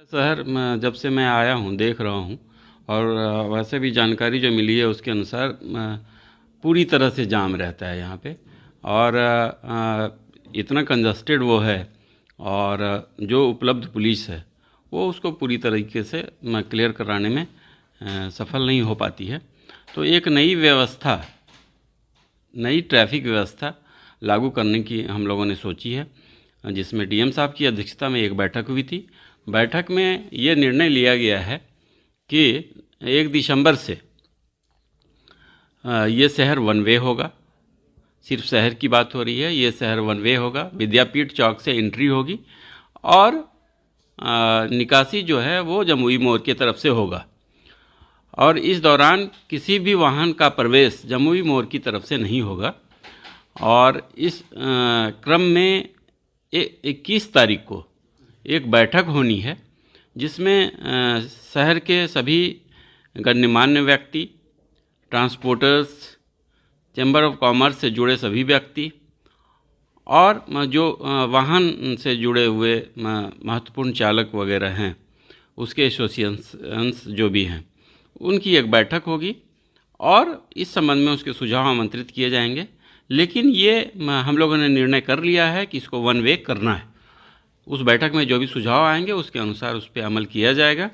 शहर जब से मैं आया हूँ देख रहा हूँ और वैसे भी जानकारी जो मिली है उसके अनुसार पूरी तरह से जाम रहता है यहाँ पे। और इतना कंजस्टेड वो है और जो उपलब्ध पुलिस है वो उसको पूरी तरीके से क्लियर कराने में सफल नहीं हो पाती है। तो एक नई ट्रैफिक व्यवस्था लागू करने की हम लोगों ने सोची है, जिसमें डीएम साहब की अध्यक्षता में एक बैठक हुई थी। बैठक में ये निर्णय लिया गया है कि 1 दिसंबर से ये शहर वन वे होगा। सिर्फ शहर की बात हो रही है, ये शहर वन वे होगा। विद्यापीठ चौक से एंट्री होगी और निकासी जो है वो जमुई मोड़ की तरफ से होगा। और इस दौरान किसी भी वाहन का प्रवेश जमुई मोड़ की तरफ से नहीं होगा। और इस क्रम में 21 तारीख को एक बैठक होनी है, जिसमें शहर के सभी गणमान्य व्यक्ति, ट्रांसपोर्टर्स, चैम्बर ऑफ कॉमर्स से जुड़े सभी व्यक्ति और जो वाहन से जुड़े हुए महत्वपूर्ण चालक वगैरह हैं, उसके एसोसिएशंस जो भी हैं, उनकी एक बैठक होगी और इस संबंध में उसके सुझाव आमंत्रित किए जाएंगे। लेकिन ये हम लोगों ने निर्णय कर लिया है कि इसको वन वे करना है। उस बैठक में जो भी सुझाव आएंगे उसके अनुसार उस पर अमल किया जाएगा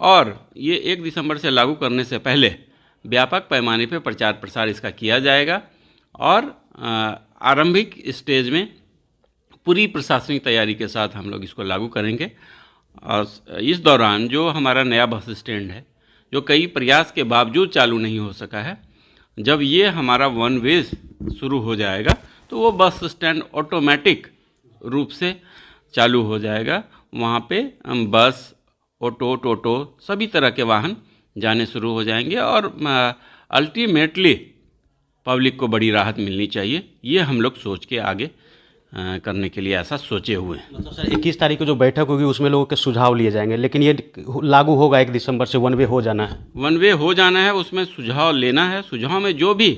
और ये 1 दिसंबर से लागू करने से पहले व्यापक पैमाने पर प्रचार प्रसार इसका किया जाएगा और आरंभिक स्टेज में पूरी प्रशासनिक तैयारी के साथ हम लोग इसको लागू करेंगे। और इस दौरान जो हमारा नया बस स्टैंड है, जो कई प्रयास के बावजूद चालू नहीं हो सका है, जब ये हमारा वन वे शुरू हो जाएगा तो वो बस स्टैंड ऑटोमेटिक रूप से चालू हो जाएगा। वहाँ पे बस, ऑटो, टोटो सभी तरह के वाहन जाने शुरू हो जाएंगे और अल्टीमेटली पब्लिक को बड़ी राहत मिलनी चाहिए। ये हम लोग सोच के आगे करने के लिए ऐसा सोचे हुए हैं। मतलब सर 21 तारीख को जो बैठक होगी उसमें लोगों के सुझाव लिए जाएंगे, लेकिन ये लागू होगा 1 दिसंबर से, वन वे हो जाना है। वन वे हो जाना है, उसमें सुझाव लेना है। सुझाव में जो भी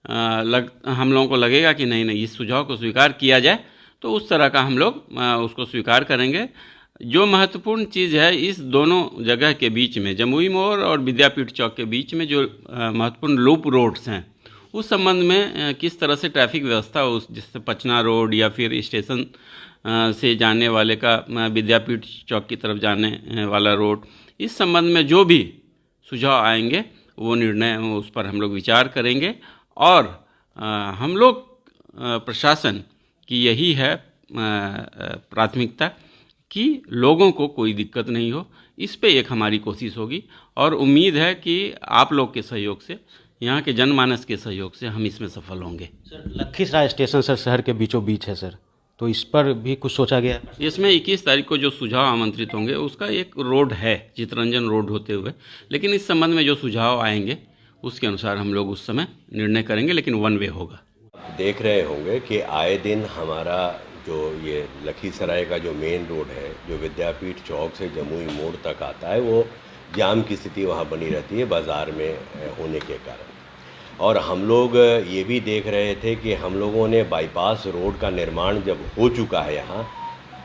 हम लोगों को लगेगा कि नहीं इस सुझाव को स्वीकार किया जाए तो उस तरह का हम लोग उसको स्वीकार करेंगे। जो महत्वपूर्ण चीज़ है, इस दोनों जगह के बीच में, जमुई मोड़ और विद्यापीठ चौक के बीच में जो महत्वपूर्ण लूप रोड्स हैं, उस संबंध में किस तरह से ट्रैफिक व्यवस्था हो, जिससे पचना रोड या फिर स्टेशन से जाने वाले का विद्यापीठ चौक की तरफ जाने वाला रोड, इस संबंध में जो भी सुझाव आएंगे वो निर्णय उस पर हम लोग विचार करेंगे। और हम लोग प्रशासन की यही है प्राथमिकता कि लोगों को कोई दिक्कत नहीं हो। इस पे एक हमारी कोशिश होगी और उम्मीद है कि आप लोग के सहयोग से, यहाँ के जनमानस के सहयोग से हम इसमें सफल होंगे। सर लखीसराय स्टेशन सर शहर के बीचों बीच है सर, तो इस पर भी कुछ सोचा गया है? इसमें 21 तारीख को जो सुझाव आमंत्रित होंगे उसका एक रोड है, चितरंजन रोड होते हुए, लेकिन इस संबंध में जो सुझाव आएंगे उसके अनुसार हम लोग उस समय निर्णय करेंगे, लेकिन वन वे होगा। देख रहे होंगे कि आए दिन हमारा जो ये लखीसराय का जो मेन रोड है, जो विद्यापीठ चौक से जमुई मोड़ तक आता है, वो जाम की स्थिति वहाँ बनी रहती है बाज़ार में होने के कारण। और हम लोग ये भी देख रहे थे कि हम लोगों ने बाईपास रोड का निर्माण जब हो चुका है यहाँ,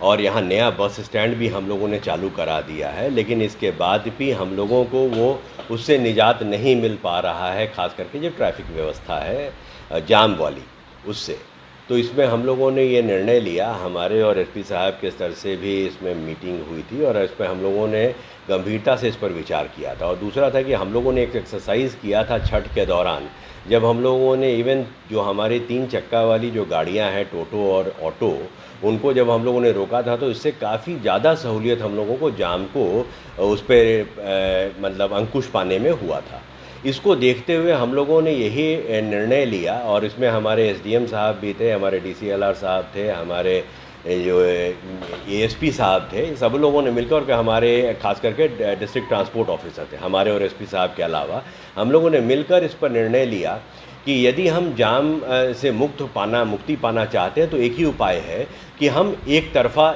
और यहाँ नया बस स्टैंड भी हम लोगों ने चालू करा दिया है, लेकिन इसके बाद भी हम लोगों को वो उससे निजात नहीं मिल पा रहा है, ख़ास करके जो ट्रैफिक व्यवस्था है जाम वाली, उससे। तो इसमें हम लोगों ने ये निर्णय लिया, हमारे और एसपी साहब के स्तर से भी इसमें मीटिंग हुई थी और इस पर हम लोगों ने गंभीरता से इस पर विचार किया था। और दूसरा था कि हम लोगों ने एक एक्सरसाइज किया था छठ के दौरान, जब हम लोगों ने इवन जो हमारे 3 चक्का वाली जो गाड़ियां हैं, टोटो और ऑटो, उनको जब हम लोगों ने रोका था तो इससे काफ़ी ज़्यादा सहूलियत हम लोगों को जाम को उस पर मतलब अंकुश पाने में हुआ था। इसको देखते हुए हम लोगों ने यही निर्णय लिया और इसमें हमारे एसडीएम साहब भी थे, हमारे डीसीएलआर साहब थे, हमारे जो एएसपी साहब थे, सब लोगों ने मिलकर के, हमारे खास करके डिस्ट्रिक्ट ट्रांसपोर्ट ऑफिसर थे, हमारे और एसपी साहब के अलावा हम लोगों ने मिलकर इस पर निर्णय लिया कि यदि हम जाम से मुक्ति पाना चाहते हैं तो एक ही उपाय है कि हम एक तरफा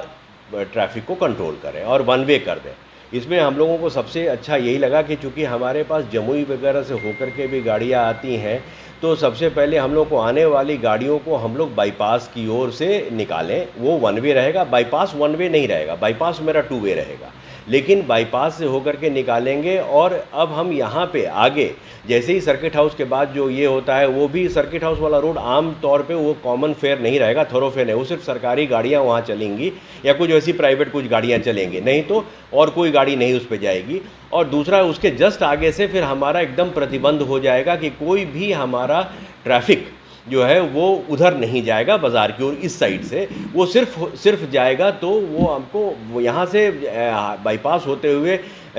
ट्रैफिक को कंट्रोल करें और वन वे कर दें। इसमें हम लोगों को सबसे अच्छा यही लगा कि चूँकि हमारे पास जमुई वगैरह से होकर के भी गाड़ियाँ आती हैं, तो सबसे पहले हम लोग को आने वाली गाड़ियों को हम लोग बाईपास की ओर से निकालें, वो वन वे रहेगा। बाईपास वन वे नहीं रहेगा, बाईपास मेरा 2 वे रहेगा। लेकिन बाईपास से होकर के निकालेंगे। और अब हम यहाँ पे आगे जैसे ही सर्किट हाउस के बाद जो ये होता है, वो भी सर्किट हाउस वाला रोड आम तौर पे वो कॉमन फेयर नहीं रहेगा, थोरोफेयर है, वो सिर्फ सरकारी गाड़ियाँ वहाँ चलेंगी या कुछ ऐसी प्राइवेट कुछ गाड़ियाँ चलेंगी, नहीं तो और कोई गाड़ी नहीं उस पर जाएगी। और दूसरा, उसके जस्ट आगे से फिर हमारा एकदम प्रतिबंध हो जाएगा कि कोई भी हमारा ट्रैफिक जो है वो उधर नहीं जाएगा बाज़ार की ओर, इस साइड से वो सिर्फ जाएगा। तो वो हमको यहाँ से बाईपास होते हुए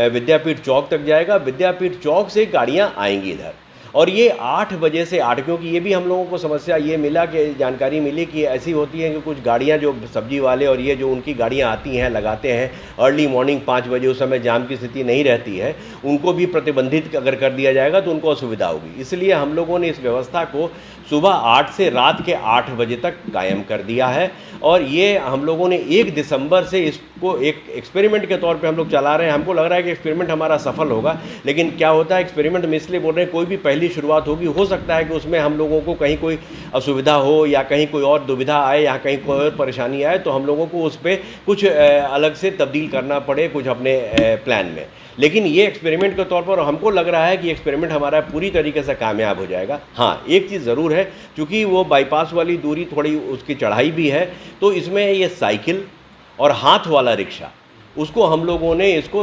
विद्यापीठ चौक तक जाएगा, विद्यापीठ चौक से गाड़ियाँ आएंगी इधर। और ये 8 बजे से 8, क्योंकि ये भी हम लोगों को समस्या ये मिला कि जानकारी मिली कि ऐसी होती है कि कुछ गाड़ियाँ जो सब्जी वाले और ये जो उनकी गाड़ियाँ आती हैं लगाते हैं अर्ली मॉर्निंग 5 बजे, उस समय जाम की स्थिति नहीं रहती है, उनको भी प्रतिबंधित अगर कर दिया जाएगा तो उनको असुविधा होगी। इसलिए हम लोगों ने इस व्यवस्था को सुबह 8 से रात के 8 बजे तक कायम कर दिया है। और ये हम लोगों ने 1 दिसंबर से इसको एक एक्सपेरिमेंट के तौर पे हम लोग चला रहे हैं। हमको लग रहा है कि एक्सपेरिमेंट हमारा सफल होगा, लेकिन क्या होता है एक्सपेरिमेंट में इसलिए बोल रहे हैं, कोई भी पहली शुरुआत होगी, हो सकता है कि उसमें हम लोगों को कहीं कोई असुविधा हो या कहीं कोई और दुविधा आए या कहीं कोई और परेशानी आए, तो हम लोगों को उस पर कुछ अलग से तब्दील करना पड़े कुछ अपने प्लान में। लेकिन ये एक्सपेरिमेंट के तौर पर हमको लग रहा है कि एक्सपेरिमेंट हमारा पूरी तरीके से कामयाब हो जाएगा। हाँ, एक चीज़ ज़रूर है, क्योंकि वो बाईपास वाली दूरी थोड़ी उसकी चढ़ाई भी है, तो इसमें ये साइकिल और हाथ वाला रिक्शा उसको हम लोगों ने इसको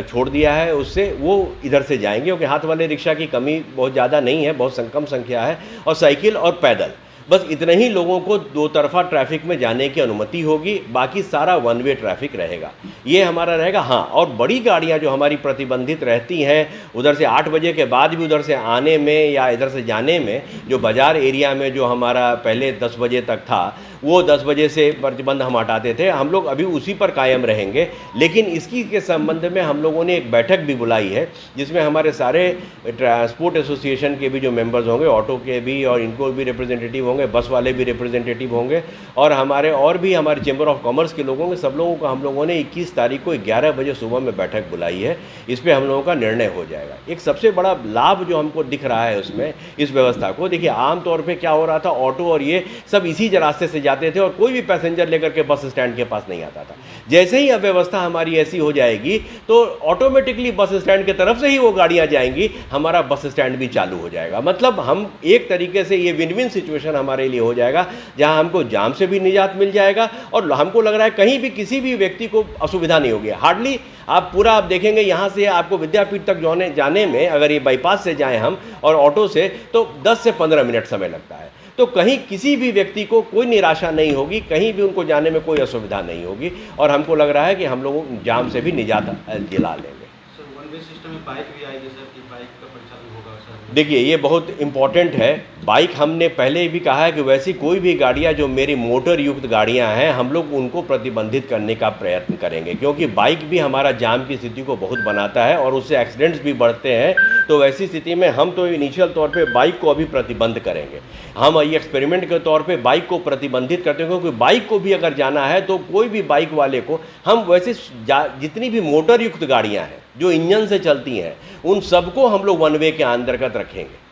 छोड़ दिया है, उससे वो इधर से जाएंगे, क्योंकि हाथ वाले रिक्शा की कमी बहुत ज़्यादा नहीं है, बहुत कम संख्या है। और साइकिल और पैदल बस इतने ही लोगों को दो तरफा ट्रैफिक में जाने की अनुमति होगी, बाकी सारा वन वे ट्रैफिक रहेगा, ये हमारा रहेगा। हाँ, और बड़ी गाड़ियां जो हमारी प्रतिबंधित रहती हैं उधर से 8 बजे के बाद भी उधर से आने में या इधर से जाने में, जो बाज़ार एरिया में जो हमारा पहले 10 बजे तक था, वो 10 बजे से प्रतिबंध हम हटाते थे, हम लोग अभी उसी पर कायम रहेंगे। लेकिन इसकी के संबंध में हम लोगों ने एक बैठक भी बुलाई है, जिसमें हमारे सारे ट्रांसपोर्ट एसोसिएशन के भी जो मेंबर्स होंगे, ऑटो के भी और इनको भी रिप्रेजेंटेटिव होंगे, बस वाले भी रिप्रेजेंटेटिव होंगे, और हमारे चैम्बर ऑफ कॉमर्स के लोगों के, सब लोगों को हम लोगों ने 21 तारीख को 11 बजे सुबह में बैठक बुलाई है। इस पर हम लोगों का निर्णय हो जाएगा। एक सबसे बड़ा लाभ जो हमको दिख रहा है उसमें, इस व्यवस्था को देखिए, आमतौर पर क्या हो रहा था, ऑटो और ये सब इसी रास्ते से जाते थे और कोई भी पैसेंजर लेकर के बस स्टैंड के पास नहीं आता था। जैसे ही अब व्यवस्था हमारी ऐसी हो जाएगी तो ऑटोमेटिकली बस स्टैंड की तरफ से ही वो गाड़ियां जाएंगी, हमारा बस स्टैंड भी चालू हो जाएगा। मतलब हम एक तरीके से ये विन विन सिचुएशन हमारे लिए हो जाएगा, जहां हमको जाम से भी निजात मिल जाएगा और हमको लग रहा है कहीं भी किसी भी व्यक्ति को असुविधा नहीं होगी। हार्डली आप देखेंगे यहाँ से आपको विद्यापीठ तक जाने में, अगर ये बाईपास से जाएं हम और ऑटो से, तो 10 से 15 मिनट समय लगता है। तो कहीं किसी भी व्यक्ति को कोई निराशा नहीं होगी, कहीं भी उनको जाने में कोई असुविधा नहीं होगी, और हमको लग रहा है कि हम लोग जाम से भी निजात दिला लेंगे। सर, वन वे सिस्टम में बाइक भी आएगी सर, कि बाइक का परिचालन होगा सर? देखिए, ये बहुत इम्पॉर्टेंट है। बाइक हमने पहले भी कहा है कि वैसी कोई भी गाड़ियाँ जो मेरी मोटर युक्त गाड़ियाँ हैं, हम लोग उनको प्रतिबंधित करने का प्रयत्न करेंगे, क्योंकि बाइक भी हमारा जाम की स्थिति को बहुत बनाता है और उससे एक्सीडेंट्स भी बढ़ते हैं। तो वैसी स्थिति में हम तो इनिशियल तौर पे बाइक को अभी प्रतिबंध करेंगे। हम ये एक्सपेरिमेंट के तौर पे बाइक को प्रतिबंधित करते हैं, क्योंकि बाइक को भी अगर जाना है तो कोई भी बाइक वाले को हम वैसे जितनी भी मोटर युक्त गाड़ियाँ हैं जो इंजन से चलती हैं, उन सबको हम लोग वन वे के अंतर्गत रखेंगे।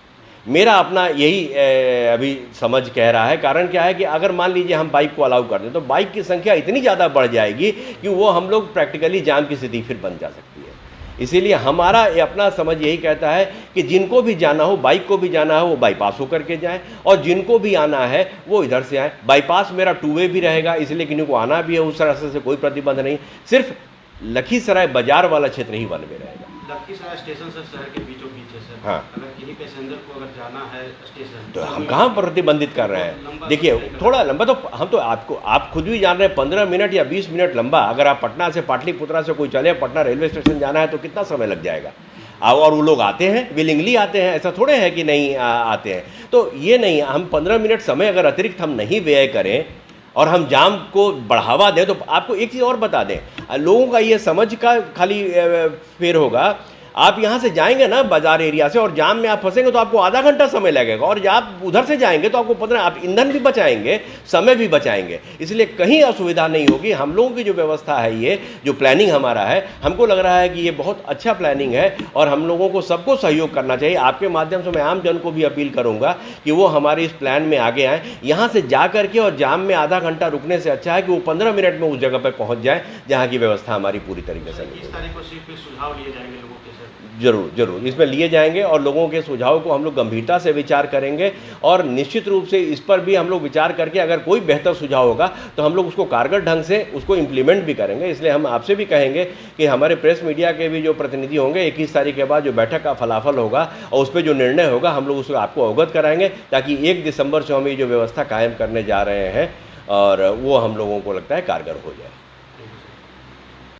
मेरा अपना यही अभी समझ कह रहा है। कारण क्या है कि अगर मान लीजिए हम बाइक को अलाउ कर दें तो बाइक की संख्या इतनी ज़्यादा बढ़ जाएगी कि वो हम लोग प्रैक्टिकली जाम की स्थिति फिर बन जा सकती है। इसीलिए हमारा ये अपना समझ यही कहता है कि जिनको भी जाना हो, बाइक को भी जाना हो, वो बाईपास होकर के जाएं, और जिनको भी आना है वो इधर से आएँ। बाईपास मेरा 2 वे भी रहेगा, इसलिए किन्हीं को आना भी है उस रास्ते से कोई प्रतिबंध नहीं। सिर्फ लखीसराय बाजार वाला क्षेत्र ही वन वे रहेगा। लखीसराय स्टेशन से शहर के बीचों बीच है सर। हाँ, अगर किसी पैसेंजर को अगर जाना है स्टेशन, तो हम कहाँ प्रतिबंधित कर रहे हैं? देखिए, थोड़ा लंबा तो हम तो आप खुद भी जान रहे हैं, 15 मिनट या 20 मिनट लंबा। अगर आप पटना से पाटलिपुत्रा से कोई चले, पटना रेलवे स्टेशन जाना है तो कितना समय लग जाएगा? और वो लोग आते हैं, विलिंगली आते हैं, ऐसा थोड़े है कि नहीं आते हैं। तो ये नहीं, हम 15 मिनट समय अगर अतिरिक्त हम नहीं व्यय करें और हम जाम को बढ़ावा दें, तो आपको एक चीज़ और बता दें, लोगों का ये समझ का खाली फेर होगा। आप यहाँ से जाएंगे ना बाजार एरिया से और जाम में आप फंसेंगे तो आपको आधा घंटा समय लगेगा, और जब आप उधर से जाएंगे तो आपको पता है आप ईंधन भी बचाएंगे, समय भी बचाएंगे, इसलिए कहीं असुविधा नहीं होगी। हम लोगों की जो व्यवस्था है, ये जो प्लानिंग हमारा है, हमको लग रहा है कि ये बहुत अच्छा प्लानिंग है और हम लोगों को सबको सहयोग करना चाहिए। आपके माध्यम से मैं आम जन को भी अपील करूंगा कि वो हमारे इस प्लान में आगे आएँ। यहाँ से जा करके और जाम में आधा घंटा रुकने से अच्छा है कि वो 15 मिनट में उस जगह पर पहुँच जाए जहाँ की व्यवस्था हमारी पूरी तरीके से नहीं है। सुझाव लिए जाएंगे लोगों के सर? जरूर जरूर इसमें लिए जाएंगे और लोगों के सुझाव को हम लोग गंभीरता से विचार करेंगे, और निश्चित रूप से इस पर भी हम लोग विचार करके अगर कोई बेहतर सुझाव होगा तो हम लोग उसको कारगर ढंग से उसको इम्प्लीमेंट भी करेंगे। इसलिए हम आपसे भी कहेंगे कि हमारे प्रेस मीडिया के भी जो प्रतिनिधि होंगे 21 तारीख के बाद जो बैठक का फलाफल होगा और उस पर जो निर्णय होगा हम लोग उसको आपको अवगत कराएंगे, ताकि 1 दिसंबर से हम ये जो व्यवस्था कायम करने जा रहे हैं और वो हम लोगों को लगता है कारगर हो जाए।